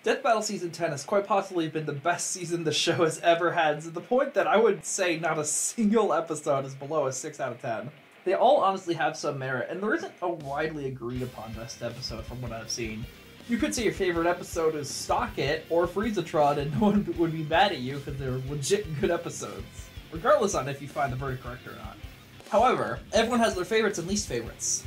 Death Battle Season 10 has quite possibly been the best season the show has ever had, to the point that I would say not a single episode is below a 6 out of 10. They all honestly have some merit, and there isn't a widely agreed upon best episode from what I've seen. You could say your favorite episode is Stock It or Friezatron, and no one would be mad at you because they're legit good episodes, regardless on if you find the verdict correct or not. However, everyone has their favorites and least favorites.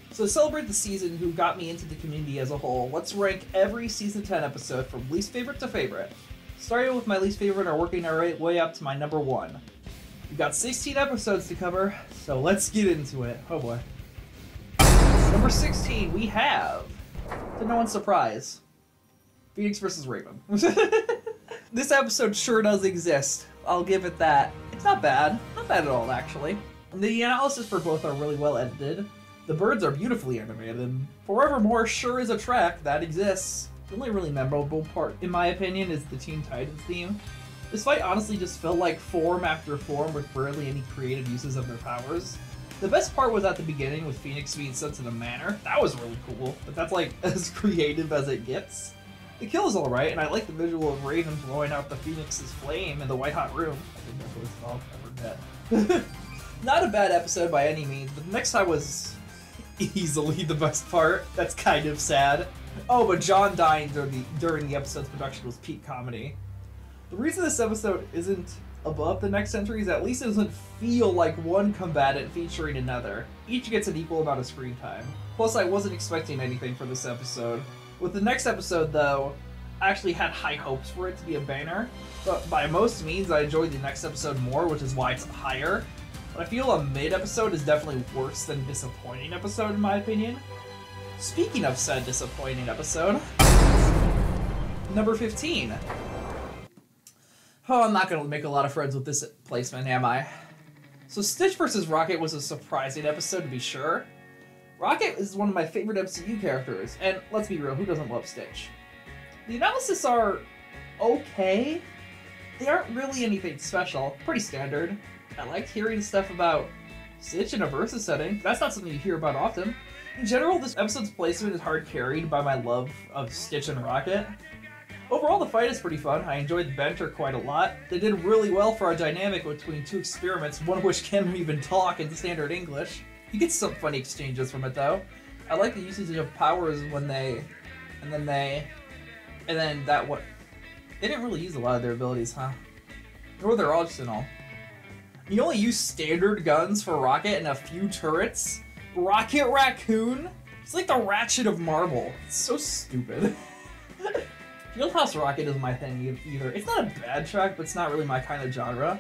So to celebrate the season who got me into the community as a whole, let's rank every Season 10 episode from least favorite to favorite. Starting with my least favorite and working our way up to my number 1. We've got 16 episodes to cover, so let's get into it. Oh boy. Number 16, we have, to no one's surprise, Phoenix vs. Raven. This episode sure does exist. I'll give it that. It's not bad. Not bad at all, actually. The analysis for both are really well edited. The birds are beautifully animated, and Forevermore sure is a track that exists. The only really memorable part, in my opinion, is the Teen Titans theme. This fight honestly just felt like form after form with barely any creative uses of their powers. The best part was at the beginning with Phoenix being sent to the manor. That was really cool, but that's like as creative as it gets. The kill is alright, and I like the visual of Raven blowing out the Phoenix's flame in the white hot room. I think that's what it's called, I forget. Not a bad episode by any means, but the next time was easily the best part. That's kind of sad. Oh, but John dying during the episode's production was peak comedy. The reason this episode isn't above the next entry is at least it doesn't feel like one combatant featuring another. Each gets an equal amount of screen time. Plus, I wasn't expecting anything for this episode. With the next episode, though, I actually had high hopes for it to be a banger. But by most means, I enjoyed the next episode more, which is why it's higher. But I feel a mid-episode is definitely worse than disappointing episode, in my opinion. Speaking of said disappointing episode, number 15. Oh, I'm not going to make a lot of friends with this placement, am I? So Stitch vs. Rocket was a surprising episode, to be sure. Rocket is one of my favorite MCU characters, and let's be real, who doesn't love Stitch? The analysis are okay. They aren't really anything special, pretty standard. I liked hearing stuff about Stitch in a versus setting. That's not something you hear about often. In general, this episode's placement is hard carried by my love of Stitch and Rocket. Overall, the fight is pretty fun. I enjoyed the banter quite a lot. They did really well for a dynamic between two experiments, one of which can't even talk in standard English. You get some funny exchanges from it, though. I like the usage of powers when they didn't really use a lot of their abilities, huh? Or their arsenal. You only use standard guns for Rocket and a few turrets. Rocket Raccoon? It's like the Ratchet of Marvel. It's so stupid. Fieldhouse Rocket is my thing either. It's not a bad track, but it's not really my kind of genre.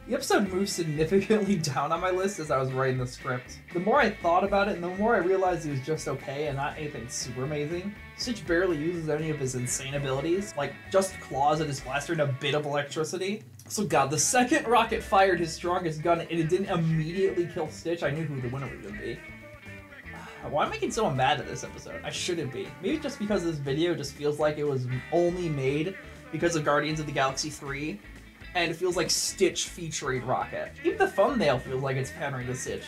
The episode moved significantly down on my list as I was writing the script. The more I thought about it, and the more I realized it was just okay and not anything super amazing. Stitch barely uses any of his insane abilities, like just claws and his blaster and a bit of electricity. So god, the second Rocket fired his strongest gun and it didn't immediately kill Stitch, I knew who the winner was going to be. Why am I getting so mad at this episode? I shouldn't be. Maybe just because this video just feels like it was only made because of Guardians of the Galaxy 3, and it feels like Stitch featuring Rocket. Even the thumbnail feels like it's pandering to Stitch.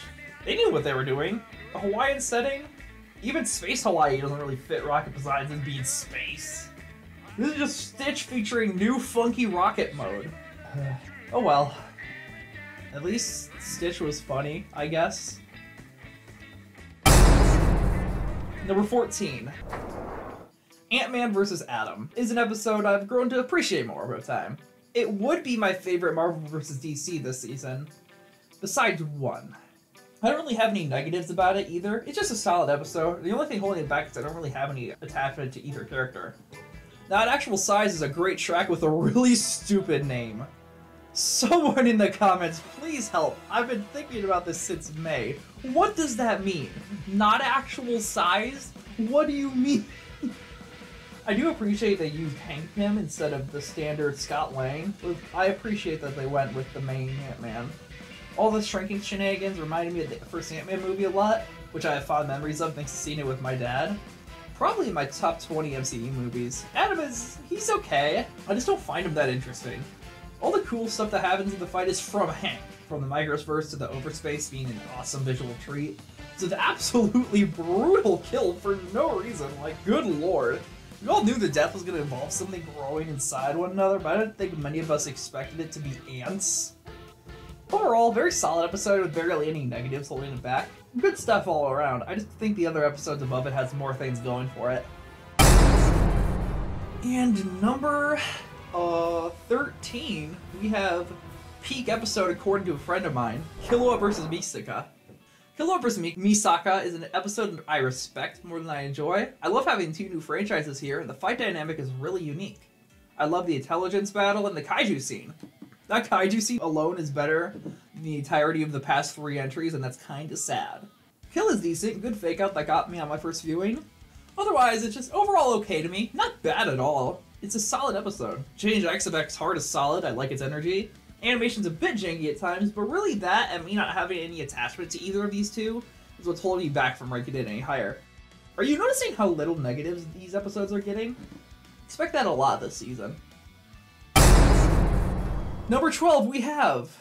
They knew what they were doing. A Hawaiian setting? Even Space Hawaii doesn't really fit Rocket besides it being space. This is just Stitch featuring new funky Rocket mode. Oh well. At least Stitch was funny, I guess. Number 14. Ant-Man vs. Atom is an episode I've grown to appreciate more over time. It would be my favorite Marvel vs. DC this season, besides one. I don't really have any negatives about it either. It's just a solid episode. The only thing holding it back is I don't really have any attachment to either character. Now, at actual size is a great track with a really stupid name. Someone in the comments, please help. I've been thinking about this since May. What does that mean? Not actual size? What do you mean? I do appreciate they used Hank Pym instead of the standard Scott Lang. I appreciate that they went with the main Ant-Man. All the shrinking shenanigans reminded me of the first Ant-Man movie a lot, which I have fond memories of thanks to seeing it with my dad. Probably in my top 20 MCU movies. Atom he's okay. I just don't find him that interesting. All the cool stuff that happens in the fight is from Hank. From the Microverse to the Overspace being an awesome visual treat, to the absolutely brutal kill for no reason, like good lord. We all knew the death was going to involve something growing inside one another, but I don't think many of us expected it to be ants. Overall, very solid episode with barely any negatives holding it back. Good stuff all around. I just think the other episodes above it has more things going for it. And number 13, we have peak episode according to a friend of mine, Kiloa vs. Misaka. Kiloa vs. Misaka is an episode I respect more than I enjoy. I love having two new franchises here, and the fight dynamic is really unique. I love the intelligence battle and the kaiju scene. That kaiju scene alone is better than the entirety of the past 3 entries, and that's kinda sad. Kill is decent, good fake out that got me on my first viewing. Otherwise, it's just overall okay to me. Not bad at all. It's a solid episode. Change X heart is solid, I like its energy. Animation's a bit janky at times, but really that and me not having any attachment to either of these two is what's holding me back from ranking it any higher. Are you noticing how little negatives these episodes are getting? Expect that a lot this season. Number 12, we have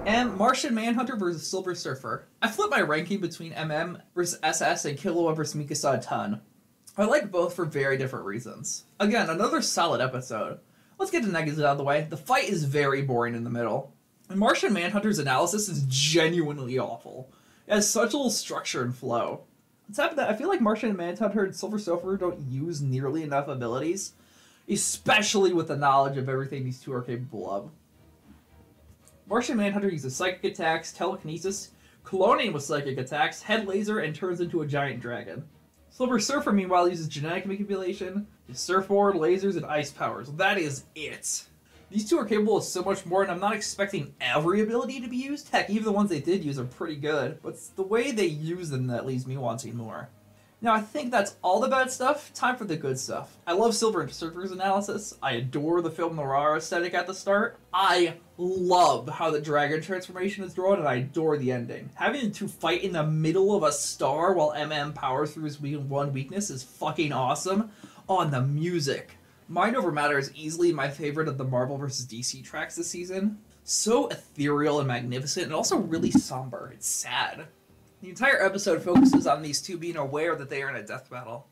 Martian Manhunter vs. Silver Surfer. I flipped my ranking between MM vs. SS and Kiloa vs. Mikasa a ton. I like both for very different reasons. Again, another solid episode. Let's get the negatives out of the way. The fight is very boring in the middle. And Martian Manhunter's analysis is genuinely awful. It has such little structure and flow. On top of that, I feel like Martian Manhunter and Silver Surfer don't use nearly enough abilities, especially with the knowledge of everything these two are capable of. Martian Manhunter uses psychic attacks, telekinesis, cloning with psychic attacks, head laser, and turns into a giant dragon. Silver Surfer, meanwhile, uses genetic manipulation, his surfboard, lasers, and ice powers. That is it. These two are capable of so much more, and I'm not expecting every ability to be used. Heck, even the ones they did use are pretty good, but it's the way they use them that leaves me wanting more. Now, I think that's all the bad stuff. Time for the good stuff. I love Silver Surfer's analysis. I adore the film noir aesthetic at the start. I love how the dragon transformation is drawn, and I adore the ending. Having to fight in the middle of a star while MM powers through his one weakness is fucking awesome. On the music. Mind Over Matter is easily my favorite of the Marvel vs. DC tracks this season. So ethereal and magnificent, and also really somber. It's sad. The entire episode focuses on these two being aware that they are in a death battle,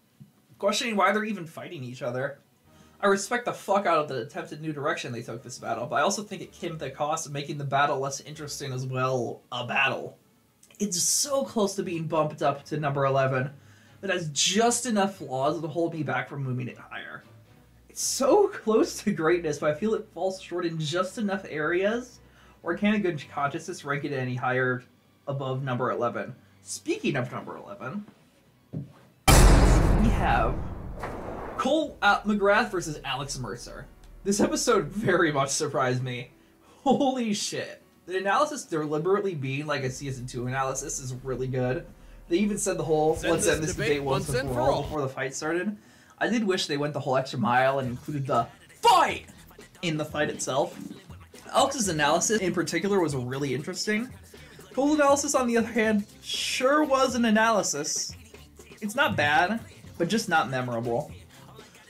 questioning why they're even fighting each other. I respect the fuck out of the attempted new direction they took this battle, but I also think it came at the cost of making the battle less interesting as well, a battle. It's so close to being bumped up to number 11, but has just enough flaws to hold me back from moving it higher. It's so close to greatness, but I feel it falls short in just enough areas, or I can't in good consciousness rank it any higher above number 11. Speaking of number 11, we have Cole McGrath versus Alex Mercer. This episode very much surprised me. Holy shit. The analysis deliberately being like a season 2 analysis is really good. They even said the whole let's end this debate once and for all before the fight started. I did wish they went the whole extra mile and included the fight in the fight itself. Alex's analysis in particular was really interesting. Cole's analysis, on the other hand, sure was an analysis. It's not bad, but just not memorable.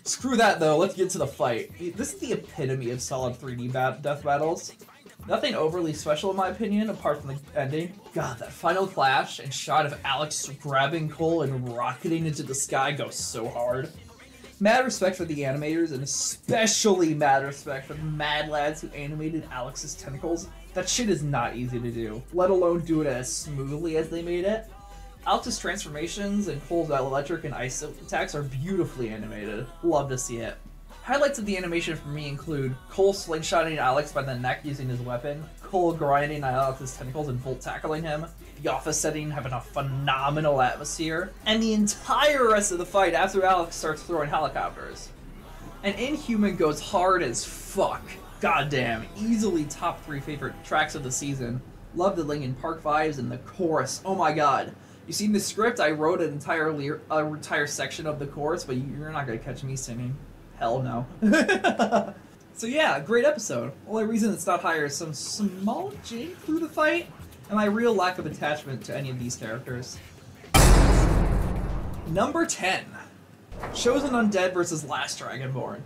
Screw that though, let's get to the fight. This is the epitome of solid 3D death battles. Nothing overly special in my opinion, apart from the ending. God, that final clash and shot of Alex grabbing Cole and rocketing into the sky goes so hard. Mad respect for the animators, and especially mad respect for the mad lads who animated Alex's tentacles. That shit is not easy to do, let alone do it as smoothly as they made it. Alex's transformations and Cole's electric and ice attacks are beautifully animated. Love to see it. Highlights of the animation for me include Cole slingshotting Alex by the neck using his weapon, Cole grinding Alex's tentacles and volt tackling him, the office setting having a phenomenal atmosphere, and the entire rest of the fight after Alex starts throwing helicopters. And Inhuman goes hard as fuck. Goddamn, easily top 3 favorite tracks of the season. Love the Linkin Park vibes and the chorus. Oh my god. You seen the script? I wrote an entire section of the chorus, but you're not gonna catch me singing. Hell no. So yeah, great episode. Only reason it's not higher is some small jank through the fight, and my real lack of attachment to any of these characters. Number 10. Chosen Undead vs. Last Dragonborn.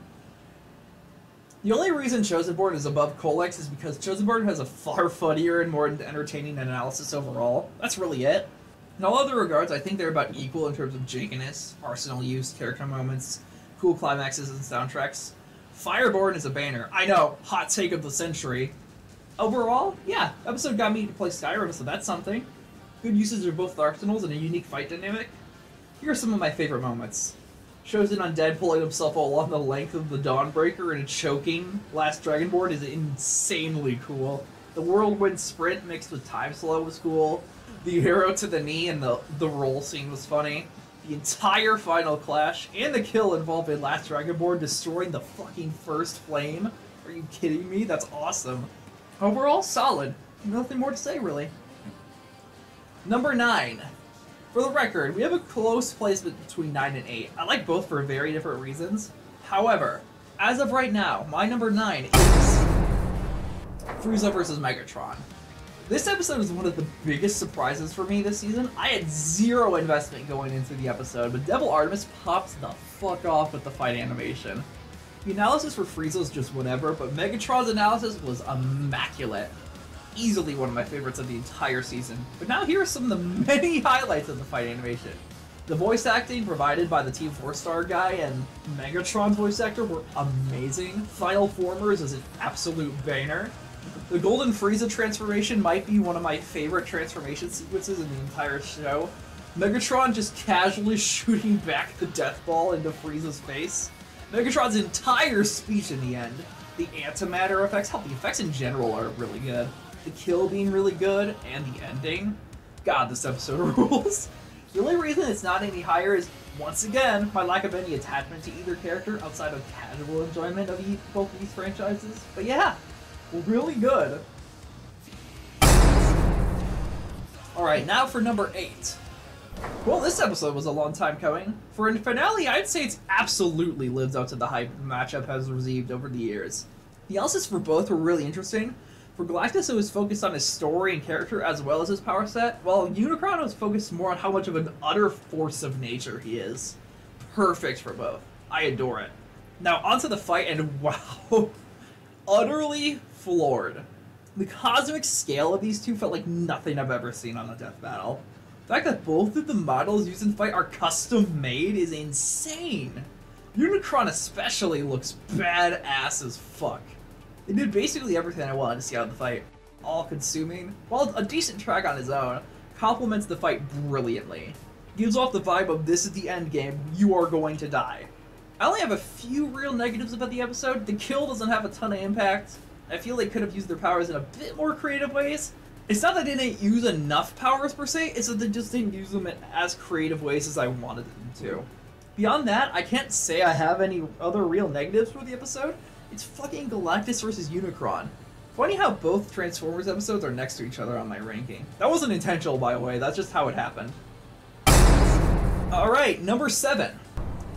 The only reason Chosenborn is above Colex is because Chosenborn has a far funnier and more entertaining analysis overall. That's really it. In all other regards, I think they're about equal in terms of jankiness, arsenal use, character moments, cool climaxes and soundtracks. Fireborn is a banner. I know, hot take of the century. Overall, yeah, episode got me to play Skyrim, so that's something. Good usage of both arsenals and a unique fight dynamic. Here are some of my favorite moments. Chosen Undead pulling himself along the length of the Dawnbreaker in a choking last Dragonborn is insanely cool. The whirlwind sprint mixed with time slow was cool. The arrow to the knee and the roll scene was funny. The entire final clash and the kill involved in Last Dragonborn destroying the fucking first flame. Are you kidding me? That's awesome. Overall, solid. Nothing more to say, really. Number 9. For the record, we have a close placement between 9 and 8. I like both for very different reasons. However, as of right now, my number 9 is Frieza vs. Megatron. This episode is one of the biggest surprises for me this season. I had zero investment going into the episode, but Devil Artemis pops the fuck off with the fight animation. The analysis for Frieza was just whatever, but Megatron's analysis was immaculate. Easily one of my favorites of the entire season. But now here are some of the many highlights of the fight animation. The voice acting provided by the Team 4-star guy and Megatron's voice actor were amazing. Final Formers is an absolute banger. The Golden Frieza transformation might be one of my favorite transformation sequences in the entire show. Megatron just casually shooting back the death ball into Frieza's face. Megatron's entire speech in the end. The antimatter effects, hell, the effects in general are really good. The kill being really good, and the ending. God, this episode rules. The only reason it's not any higher is, once again, my lack of any attachment to either character outside of casual enjoyment of both of these franchises. But yeah, really good. Alright, now for number 8. Well, this episode was a long time coming. For a finale, I'd say it's absolutely lived up to the hype the matchup has received over the years. The analysis for both were really interesting. For Galactus, it was focused on his story and character as well as his power set, while Unicron was focused more on how much of an utter force of nature he is. Perfect for both. I adore it. Now, onto the fight, and wow, utterly floored. The cosmic scale of these two felt like nothing I've ever seen on a death battle. The fact that both of the models used in the fight are custom made is insane. Unicron especially looks badass as fuck. They did basically everything I wanted to see out of the fight. All-consuming, while a decent track on his own, complements the fight brilliantly. Gives off the vibe of this is the end game, you are going to die. I only have a few real negatives about the episode. The kill doesn't have a ton of impact. I feel they could have used their powers in a bit more creative ways. It's not that they didn't use enough powers per se, it's that they just didn't use them in as creative ways as I wanted them to. Beyond that, I can't say I have any other real negatives for the episode. It's fucking Galactus versus Unicron. Funny how both Transformers episodes are next to each other on my ranking. That wasn't intentional, by the way, that's just how it happened. Alright, number 7.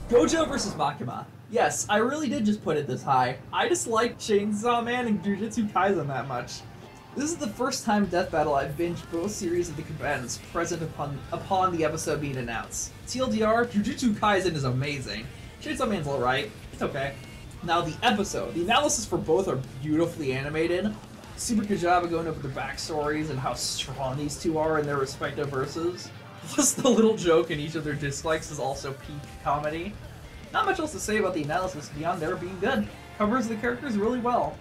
Gojo versus Makima. Yes, I really did just put it this high. I just like Chainsaw Man and Jujutsu Kaisen that much. This is the first time Death Battle I've binged both series of the events present upon the episode being announced. TLDR, Jujutsu Kaisen is amazing. Chainsaw Man's alright, it's okay. Now the episode, the analysis for both are beautifully animated. Super good job of going over their backstories and how strong these two are in their respective verses. Plus the little joke in each of their dislikes is also peak comedy. Not much else to say about the analysis beyond their being good. Covers the characters really well.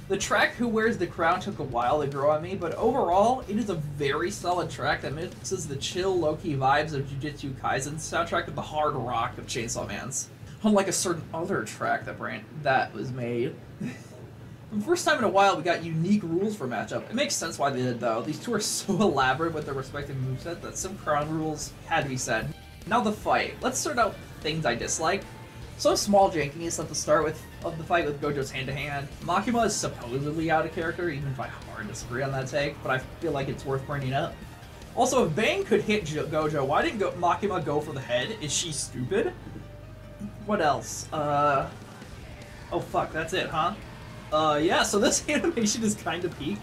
The track Who Wears the Crown took a while to grow on me, but overall, it is a very solid track that mixes the chill, low-key vibes of Jujutsu Kaisen's soundtrack with the hard rock of Chainsaw Man's. Unlike a certain other track that was made. For the first time in a while, we got unique rules for matchup. It makes sense why they did, though. These two are so elaborate with their respective movesets that some crown rules had to be said. Now the fight. Let's start out with things I dislike. So small jankiness at the start of the fight with Gojo's hand-to-hand. Makima is supposedly out of character, even if I hard disagree on that take, but I feel like it's worth bringing up. Also, if Bang could hit Gojo, why didn't Makima go for the head? Is she stupid? What else? Oh fuck, that's it, huh? Yeah, so this animation is kind of peak.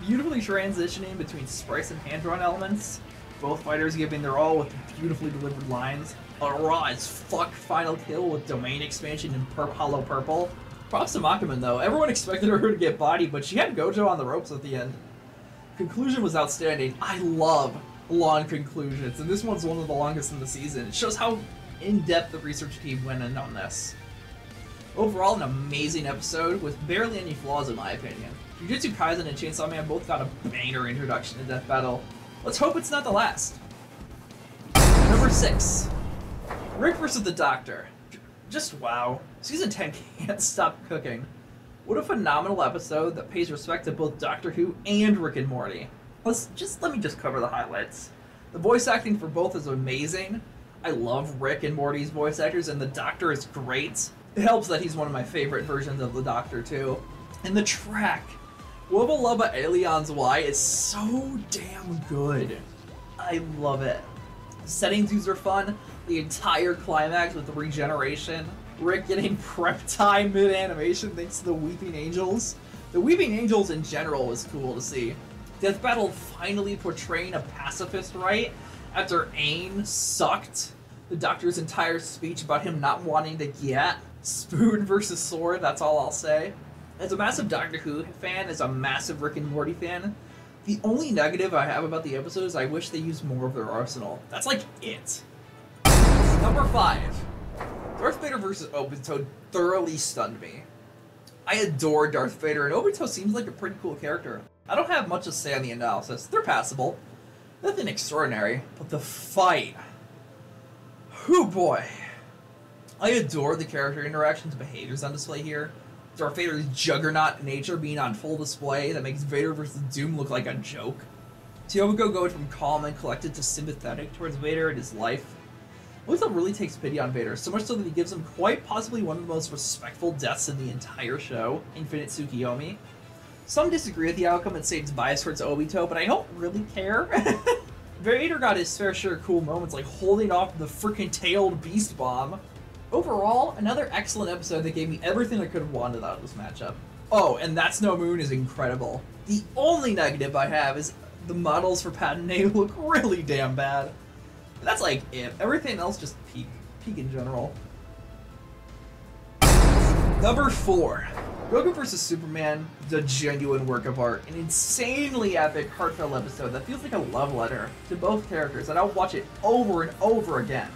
Beautifully transitioning between sprites and hand-drawn elements. Both fighters giving their all with beautifully delivered lines. A raw as fuck final kill with domain expansion in hollow purple. Props to Makima though. Everyone expected her to get bodied, but she had Gojo on the ropes at the end. Conclusion was outstanding. I love long conclusions, and this one's one of the longest in the season. It shows how in-depth research team went in on this. Overall, an amazing episode with barely any flaws in my opinion. Jujutsu Kaisen and Chainsaw Man both got a banger introduction to Death Battle. Let's hope it's not the last. Number 6. Rick vs. the Doctor. Just wow. Season 10 can't stop cooking. What a phenomenal episode that pays respect to both Doctor Who and Rick and Morty. Let me just cover the highlights. The voice acting for both is amazing. I love Rick and Morty's voice actors, and the Doctor is great. It helps that he's one of my favorite versions of the Doctor too. And the track, Wubba Lubba Aliens Y, is so damn good. I love it. The settings used are fun. The entire climax with the regeneration. Rick getting prep time mid-animation thanks to the Weeping Angels. The Weeping Angels in general was cool to see. Death Battle finally portraying a pacifist right after Aang sucked the Doctor's entire speech about him not wanting to get spoon versus sword, that's all I'll say. As a massive Doctor Who fan, as a massive Rick and Morty fan, the only negative I have about the episode is I wish they used more of their arsenal. That's like it. Number 5. Darth Vader vs. Obito thoroughly stunned me. I adore Darth Vader, and Obito seems like a pretty cool character. I don't have much to say on the analysis. They're passable. Nothing extraordinary, but the fight. Whew boy. I adore the character interactions and behaviors on display here. Darth Vader's juggernaut nature being on full display that makes Vader vs. Doom look like a joke. Tiyoko going from calm and collected to sympathetic towards Vader and his life. Obito really takes pity on Vader, so much so that he gives him quite possibly one of the most respectful deaths in the entire show, Infinite Tsukiyomi. Some disagree with the outcome and say it's biased towards Obito, but I don't really care. Vader got his fair share of cool moments, like holding off the freaking tailed beast bomb. Overall, another excellent episode that gave me everything I could have wanted out of this matchup. Oh, and That's No Moon is incredible. The only negative I have is the models for Padme look really damn bad. That's like it. Everything else just peak in general. Number 4. Goku vs. Superman, the genuine work of art. An insanely epic, heartfelt episode that feels like a love letter to both characters, and I'll watch it over and over again.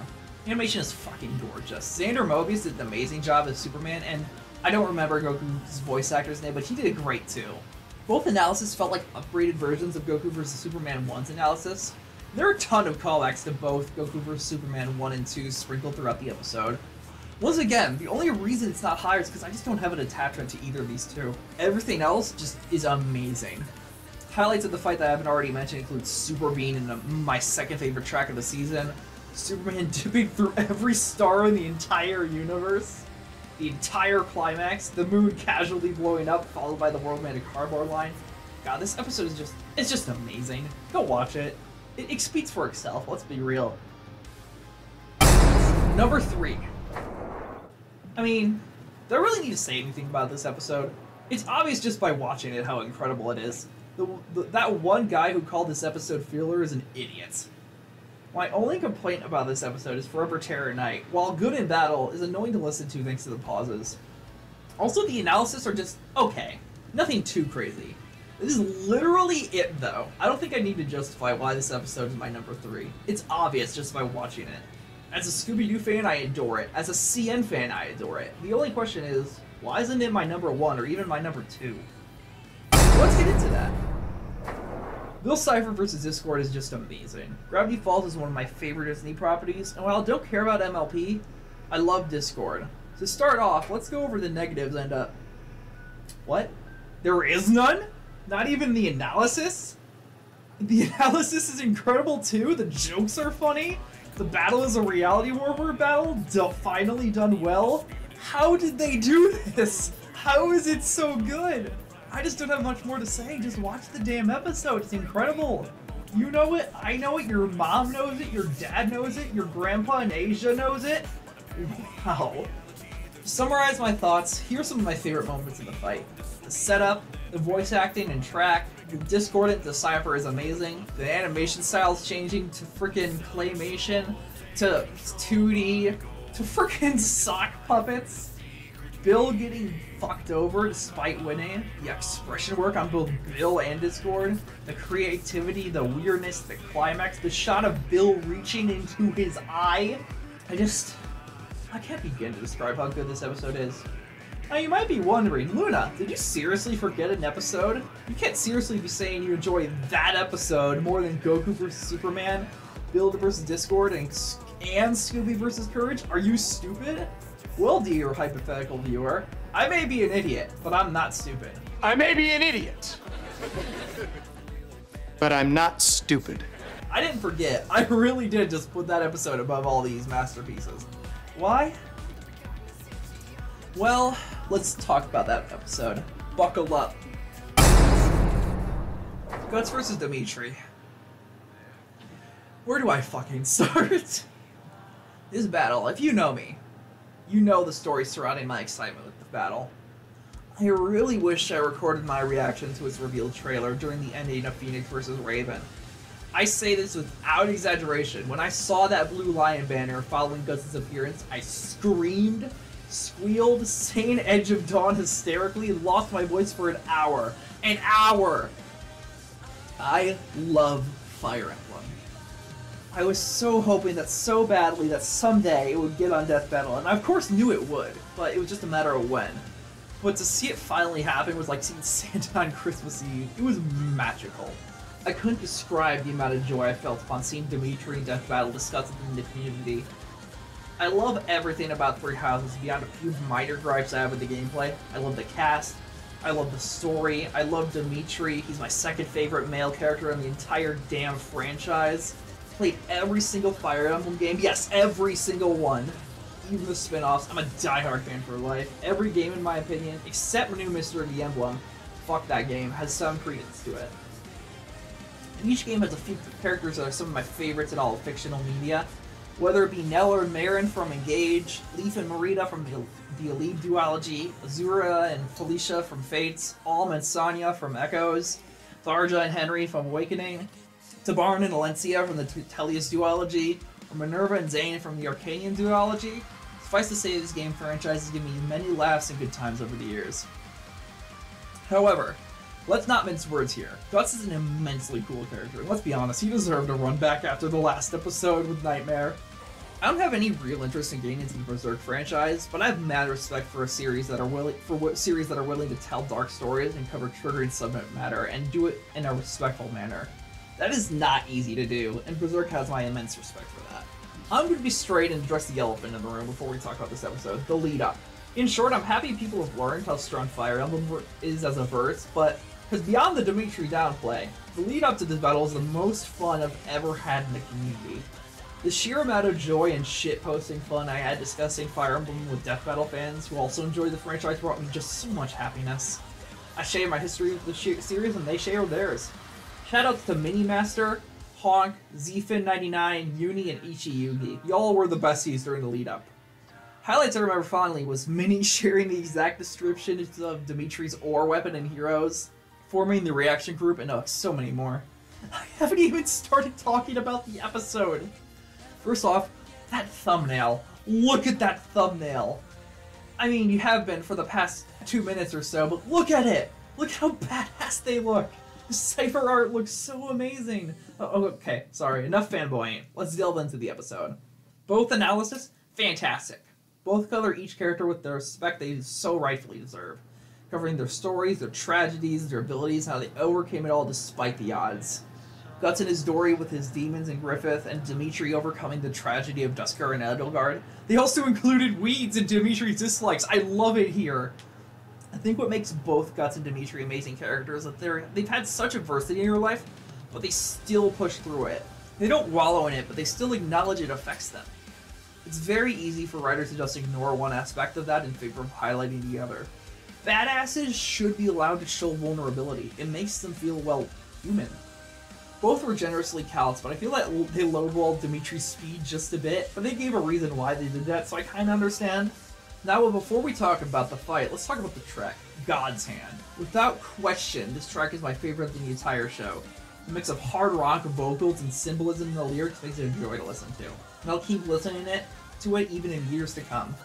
Animation is fucking gorgeous. Xander Mobius did an amazing job as Superman, and I don't remember Goku's voice actor's name, but he did it great too. Both analysis felt like upgraded versions of Goku vs. Superman 1's analysis. There are a ton of callbacks to both Goku vs. Superman 1 and 2 sprinkled throughout the episode. Once again, the only reason it's not higher is because I just don't have an attachment to either of these two. Everything else just is amazing. Highlights of the fight that I haven't already mentioned include Super Bean in my second favorite track of the season, Superman dipping through every star in the entire universe, the entire climax, the moon casually blowing up, followed by the World Made of Cardboard line. God, this episode is just amazing. Go watch it. It speaks for itself, let's be real. Number 3. I mean, do I really need to say anything about this episode? It's obvious just by watching it how incredible it is. That one guy who called this episode filler is an idiot. My only complaint about this episode is Forever Terror Night. While good in battle, is annoying to listen to thanks to the pauses. Also, the analysis are just okay. Nothing too crazy. This is literally it, though. I don't think I need to justify why this episode is my number 3. It's obvious just by watching it. As a Scooby-Doo fan, I adore it. As a CN fan, I adore it. The only question is, why isn't it my number 1 or even my number 2? Let's get into that. Bill Cipher vs. Discord is just amazing. Gravity Falls is one of my favorite Disney properties, and while I don't care about MLP, I love Discord. To start off, let's go over the negatives and, what? There is none? Not even the analysis? The analysis is incredible too, the jokes are funny, the battle is a reality warfare battle, finally done well. How did they do this? How is it so good? I just don't have much more to say, just watch the damn episode, it's incredible. You know it, I know it, your mom knows it, your dad knows it, your grandpa in Asia knows it. Wow. To summarize my thoughts, here are some of my favorite moments in the fight. The setup, the voice acting and track, the discordant decipher is amazing, the animation style's changing to freaking claymation, to 2D, to freaking sock puppets, Bill getting fucked over despite winning, the expression work on both Bill and Discord, the creativity, the weirdness, the climax, the shot of Bill reaching into his eye, I can't begin to describe how good this episode is. Now you might be wondering, Luna, did you seriously forget an episode? You can't seriously be saying you enjoy that episode more than Goku vs. Superman, Build vs. Discord, and Scooby vs. Courage? Are you stupid? Well, dear hypothetical viewer, I may be an idiot, but I'm not stupid. I may be an idiot, but I'm not stupid. I didn't forget. I really did just put that episode above all these masterpieces. Why? Well, let's talk about that episode. Buckle up. Guts versus Demitri. Where do I fucking start? This battle, if you know me, you know the story surrounding my excitement with the battle. I really wish I recorded my reaction to its revealed trailer during the ending of Phoenix vs. Raven. I say this without exaggeration. When I saw that blue lion banner following Guts' appearance, I screamed, squealed, saying Edge of Dawn hysterically, and lost my voice for an hour. An hour! I love Fire Emblem. I was so hoping that so badly that someday it would get on Death Battle, and I of course knew it would, but it was just a matter of when. But to see it finally happen was like seeing Santa on Christmas Eve. It was magical. I couldn't describe the amount of joy I felt upon seeing Demitri and Death Battle discussed in the community. I love everything about Three Houses beyond a few minor gripes I have with the gameplay. I love the cast, I love the story, I love Demitri, he's my second favorite male character in the entire damn franchise. Played every single Fire Emblem game, yes, every single one. Even the spin-offs, I'm a diehard fan for life. Every game in my opinion, except New Mystery of the Emblem, fuck that game, has some credence to it. And each game has a few characters that are some of my favorites in all of fictional media. Whether it be Nell and Marin from Engage, Leaf and Marita from the Elite duology, Azura and Felicia from Fates, Alm and Sonya from Echoes, Tharja and Henry from Awakening, Tabarn and Alencia from the Tellius duology, or Minerva and Zane from the Arcanian duology. Suffice to say, this game franchise has given me many laughs and good times over the years. However, let's not mince words here. Guts is an immensely cool character, and let's be honest, he deserved a run back after the last episode with Nightmare. I don't have any real interest in getting into the Berserk franchise, but I have mad respect for series that are willing to tell dark stories and cover triggering subject matter and do it in a respectful manner. That is not easy to do, and Berserk has my immense respect for that. I'm going to be straight and address the elephant in the room before we talk about this episode, the lead up. In short, I'm happy people have learned how strong Fire Emblem is as a verse, but because beyond the Demitri downplay, the lead up to this battle is the most fun I've ever had in the community. The sheer amount of joy and shitposting fun I had discussing Fire Emblem with Death Battle fans who also enjoy the franchise brought me just so much happiness. I share my history with the series and they share theirs. Shoutouts to Minimaster, Honk, Zfin99, Uni, and Ichiyugi. Y'all were the besties during the lead up. Highlights I remember fondly was Mini sharing the exact descriptions of Dimitri's ore weapon and heroes, forming the reaction group, and so many more. I haven't even started talking about the episode. First off, that thumbnail. Look at that thumbnail. I mean, you have been for the past 2 minutes or so, but look at it. Look how badass they look. The cipher art looks so amazing. Oh, okay, sorry, enough fanboying. Let's delve into the episode. Both analysis, fantastic. Both cover each character with the respect they so rightfully deserve, covering their stories, their tragedies, their abilities, and how they overcame it all despite the odds. Guts and his story with his demons and Griffith, and Demitri overcoming the tragedy of Duscar and Edelgard. They also included weeds in Dimitri's dislikes. I love it here. I think what makes both Guts and Demitri amazing characters is that they've had such adversity in their life, but they still push through it. They don't wallow in it, but they still acknowledge it affects them. It's very easy for writers to just ignore one aspect of that in favor of highlighting the other. Badasses should be allowed to show vulnerability. It makes them feel, well, human. Both were generously callous, but I feel like they lowballed Dimitri's speed just a bit, but they gave a reason why they did that, so I kinda understand. Now, before we talk about the fight, let's talk about the track, God's Hand. Without question, this track is my favorite in the entire show. The mix of hard rock, vocals, and symbolism in the lyrics makes it a joy to listen to. And I'll keep listening to it even in years to come.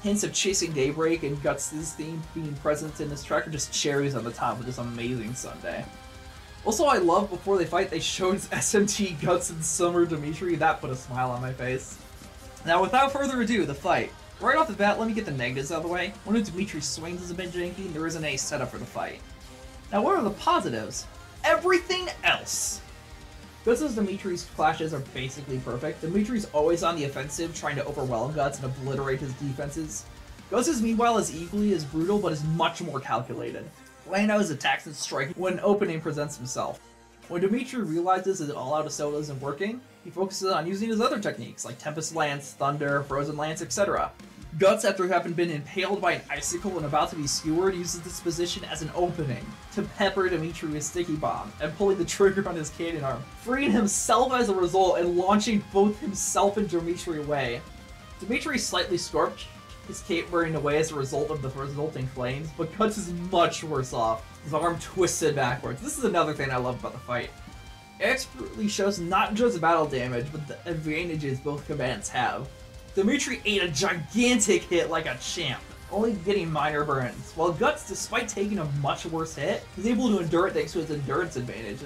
Hints of Chasing Daybreak and Guts' theme being present in this track are just cherries on the top of this amazing Sunday. Also, I love before they fight, they showed SMT Guts and Summer Demitri. That put a smile on my face. Now, without further ado, the fight. Right off the bat, let me get the negatives out of the way. One of Demitri's swings is a bit janky, and there isn't any setup for the fight. Now, what are the positives? Everything else! Guts' Demitri's clashes are basically perfect. Demitri's always on the offensive, trying to overwhelm Guts and obliterate his defenses. Guts' meanwhile is equally as brutal, but is much more calculated, laying out his attacks and striking when an opening presents himself. When Demitri realizes his all-out assault isn't working, he focuses on using his other techniques, like Tempest Lance, Thunder, Frozen Lance, etc. Guts, after having been impaled by an icicle and about to be skewered, uses this position as an opening to pepper Demitri with Sticky Bomb and pulling the trigger on his cannon arm, freeing himself as a result and launching both himself and Demitri away. Demitri slightly scorched, his cape burning away as a result of the resulting flames, but Guts is much worse off. His arm twisted backwards. This is another thing I love about the fight. It expertly shows not just battle damage, but the advantages both combatants have. Demitri ate a gigantic hit like a champ, only getting minor burns, while Guts, despite taking a much worse hit, is able to endure it thanks to his endurance advantage,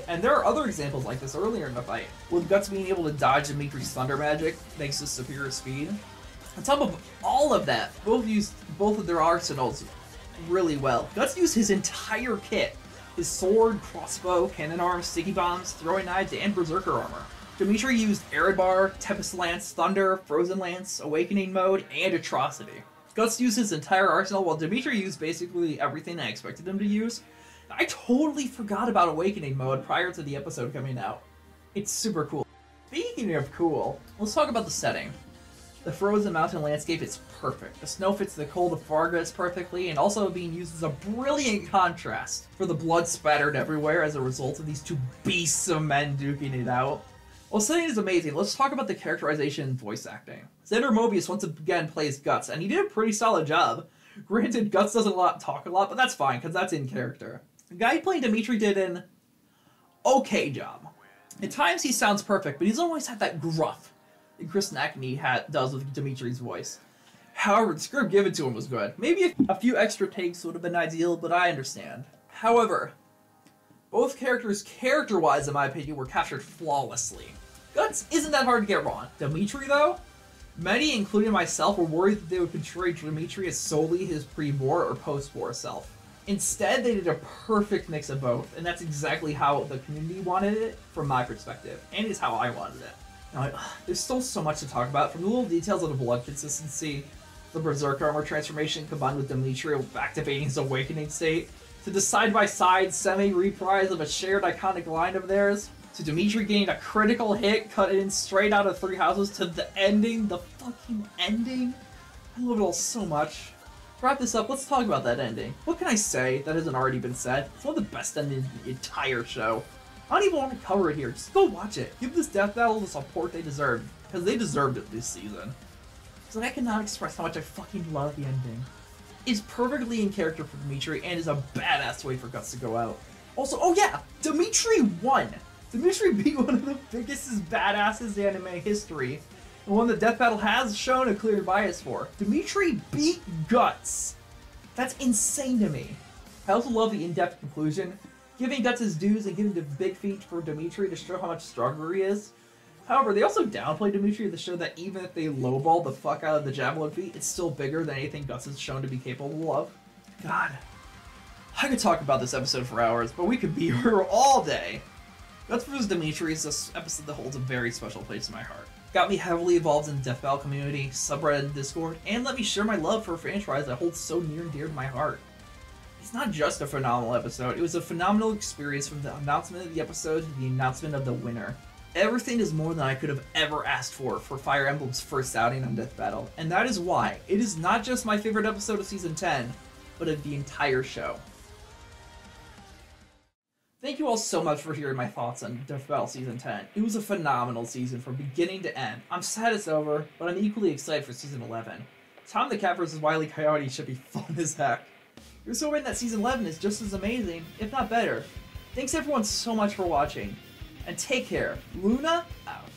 and there are other examples like this earlier in the fight, with Guts being able to dodge Demitri's thunder magic thanks to superior speed. On top of all of that, both used both of their arsenals really well. Guts used his entire kit, his sword, crossbow, cannon arms, sticky bombs, throwing knives, and berserker armor. Demitri used Arid Bar, Tempest Lance, Thunder, Frozen Lance, Awakening Mode, and Atrocity. Guts used his entire arsenal, while Demitri used basically everything I expected him to use. I totally forgot about Awakening Mode prior to the episode coming out. It's super cool. Speaking of cool, let's talk about the setting. The frozen mountain landscape is perfect. The snow fits the cold of Fargus perfectly, and also being used as a brilliant contrast for the blood spattered everywhere as a result of these two beasts of men duking it out. While setting is amazing, let's talk about the characterization and voice acting. Xander Mobius once again plays Guts, and he did a pretty solid job. Granted, Guts doesn't talk a lot, but that's fine, because that's in character. The guy playing Demitri did an okay job. At times he sounds perfect, but he's always had that gruff that Chris Nackney does with Demitri's voice. However, the script given to him was good. Maybe a few extra takes would have been ideal, but I understand. However, both characters, character-wise in my opinion, were captured flawlessly. Guts isn't that hard to get wrong. Demitri, though? Many, including myself, were worried that they would portray Demitri as solely his pre-war or post-war self. Instead, they did a perfect mix of both, and that's exactly how the community wanted it from my perspective, and is how I wanted it. Now, there's still so much to talk about, from the little details of the blood consistency, the Berserk armor transformation combined with Demitri activating his awakening state, to the side-by-side semi-reprise of a shared iconic line of theirs, to Demitri getting a critical hit cut in straight out of Three Houses, to the ending, the fucking ending. I love it all so much. To wrap this up, let's talk about that ending. What can I say that hasn't already been said? It's one of the best endings in the entire show. I don't even want to cover it here, just go watch it. Give this death battle the support they deserved, because they deserved it this season. So I cannot express how much I fucking love the ending. It's perfectly in character for Demitri and is a badass way for Guts to go out. Also, oh yeah, Demitri won! Demitri beat one of the biggest badasses in anime history, and one the death battle has shown a clear bias for. Demitri beat Guts! That's insane to me. I also love the in-depth conclusion, giving Guts his dues and giving the big feat for Demitri to show how much stronger he is. However, they also downplay Demitri to show that even if they lowball the fuck out of the Javelin feat, it's still bigger than anything Guts is shown to be capable of. God. I could talk about this episode for hours, but we could be here all day. Guts vs. Demitri is this episode that holds a very special place in my heart. Got me heavily involved in the Death Battle community, subreddit, and Discord, and let me share my love for a franchise that holds so near and dear to my heart. It's not just a phenomenal episode, it was a phenomenal experience from the announcement of the episode to the announcement of the winner. Everything is more than I could have ever asked for Fire Emblem's first outing on Death Battle, and that is why it is not just my favorite episode of Season 10, but of the entire show. Thank you all so much for hearing my thoughts on Death Battle Season 10. It was a phenomenal season from beginning to end. I'm sad it's over, but I'm equally excited for Season 11. Tom the Cat vs. Wile E. Coyote should be fun as heck. Here's hoping that Season 11 is just as amazing, if not better. Thanks everyone so much for watching, and take care. Luna out.